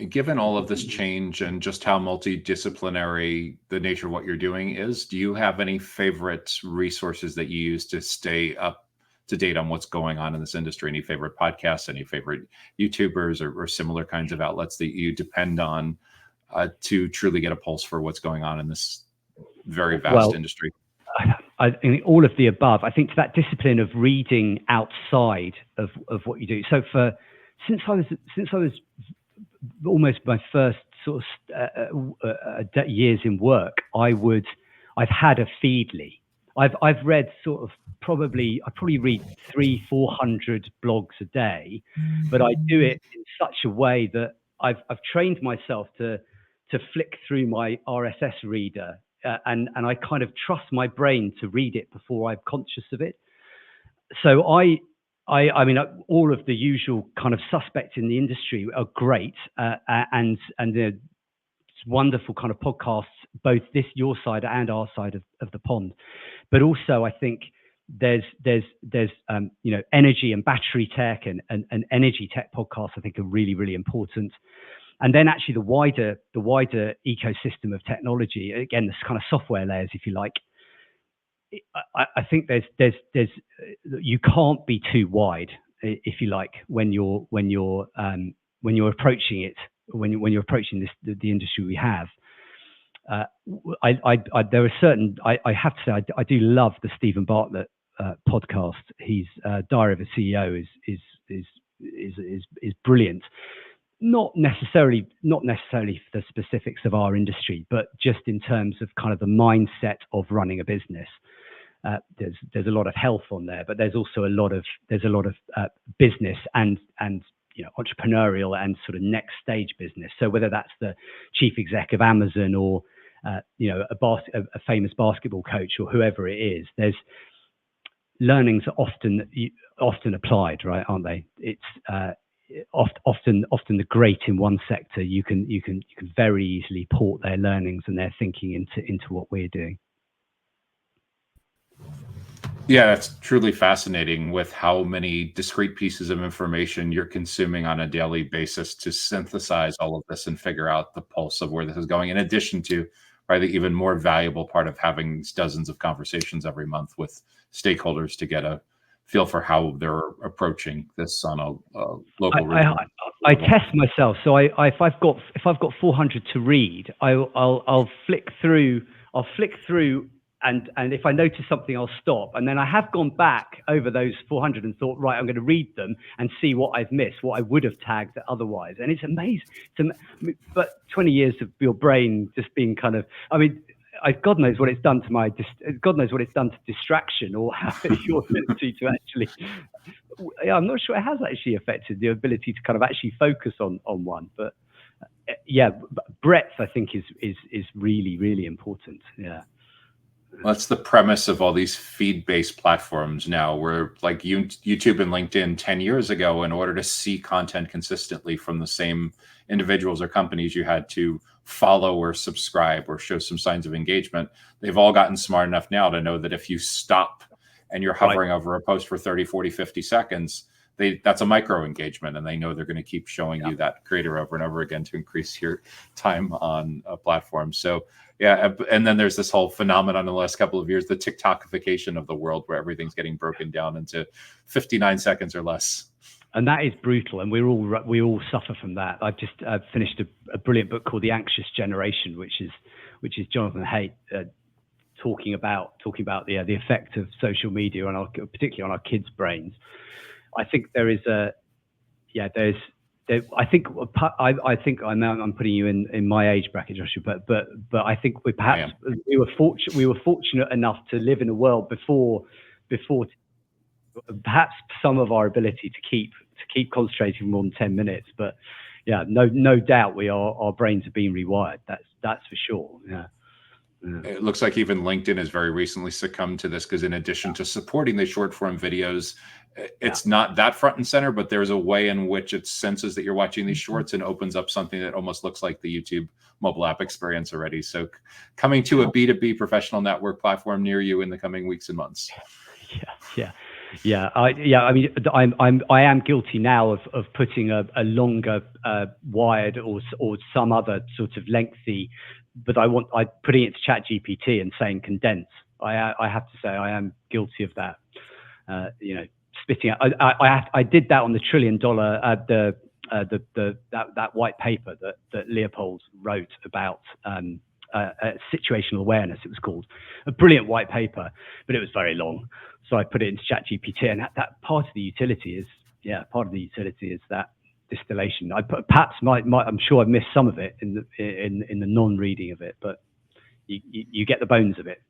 Given all of this change and just how multidisciplinary the nature of what you're doing is, do you have any favorite resources that you use to stay up to date on what's going on in this industry? Any favorite podcasts, any favorite YouTubers or similar kinds of outlets that you depend on to truly get a pulse for what's going on in this very vast industry? I think all of the above. I think to that discipline of reading outside of what you do. So since I was almost my first sort of years in work, I've had a feedly. I've read sort of I probably read 300-400 blogs a day, but I do it in such a way that I've trained myself to flick through my RSS reader, and I kind of trust my brain to read it before I'm conscious of it. So I mean, all of the usual kind of suspects in the industry are great, and they're wonderful kind of podcasts, both your side and our side of the pond. But also, I think there's energy and battery tech and energy tech podcasts, I think, are really, really important. And then actually the wider ecosystem of technology, again, this kind of software layers, if you like. I think there's you can't be too wide, if you like, when you're approaching it, when you're approaching the industry we have. There are certain, I have to say, I do love the Steven Bartlett podcast. He's Diary of a CEO is brilliant. Not necessarily for the specifics of our industry, but just in terms of kind of the mindset of running a business. There's a lot of health on there, but there's also a lot of business and entrepreneurial and sort of next stage business. So whether that's the chief exec of Amazon or a famous basketball coach or whoever it is, there's learnings are often applied, right? Aren't they? It's often the great in one sector. You can very easily port their learnings and their thinking into what we're doing. Yeah, that's truly fascinating with how many discrete pieces of information you're consuming on a daily basis to synthesize all of this and figure out the pulse of where this is going, in addition to probably the even more valuable part of having dozens of conversations every month with stakeholders to get a feel for how they're approaching this on a local. I test myself. So if I've got 400 to read, I'll flick through. And if I notice something, I'll stop. And then I have gone back over those 400 and thought, right, I'm going to read them and see what I've missed, what I would have tagged otherwise. And it's amazing. But 20 years of your brain just being kind of, I mean, God knows what it's done to God knows what it's done to distraction or your ability to actually. I'm not sure it has actually affected the ability to kind of actually focus on one. But yeah, breadth I think is really, really important. Yeah. That's the premise of all these feed-based platforms now, where like YouTube and LinkedIn 10 years ago, in order to see content consistently from the same individuals or companies, you had to follow or subscribe or show some signs of engagement. They've all gotten smart enough now to know that if you stop and you're hovering over a post for 30, 40, 50 seconds, that's a micro engagement, and they know they're going to keep showing you that creator over and over again to increase your time on a platform. So yeah, and then there's this whole phenomenon in the last couple of years, the TikTokification of the world, where everything's getting broken down into 59 seconds or less. And that is brutal, and we all suffer from that. I've just finished a brilliant book called The Anxious Generation, which is Jonathan Haidt talking about the effect of social media on particularly on our kids' brains. I think there is I think I'm putting you in my age bracket, Joshua, but I think we were fortunate enough to live in a world before perhaps some of our ability to keep concentrating for more than 10 minutes. But yeah, no doubt our brains are being rewired. That's for sure. Yeah. It looks like even LinkedIn has very recently succumbed to this, because in addition to supporting the short form videos, it's not that front and center, but there's a way in which it senses that you're watching these shorts and opens up something that almost looks like the YouTube mobile app experience already. So coming to a B2B professional network platform near you in the coming weeks and months. Yeah. Yeah, I mean, I am guilty now of putting a longer wired or some other sort of lengthy, but I putting it to ChatGPT and saying condense. I have to say I am guilty of that. You know, spitting out. I did that on the $1 trillion that white paper that Leopold wrote about situational awareness. It was called a brilliant white paper, but it was very long. So I put it into ChatGPT, and that part of the utility is, that distillation. Perhaps I'm sure I missed some of it in the non-reading of it, but you get the bones of it.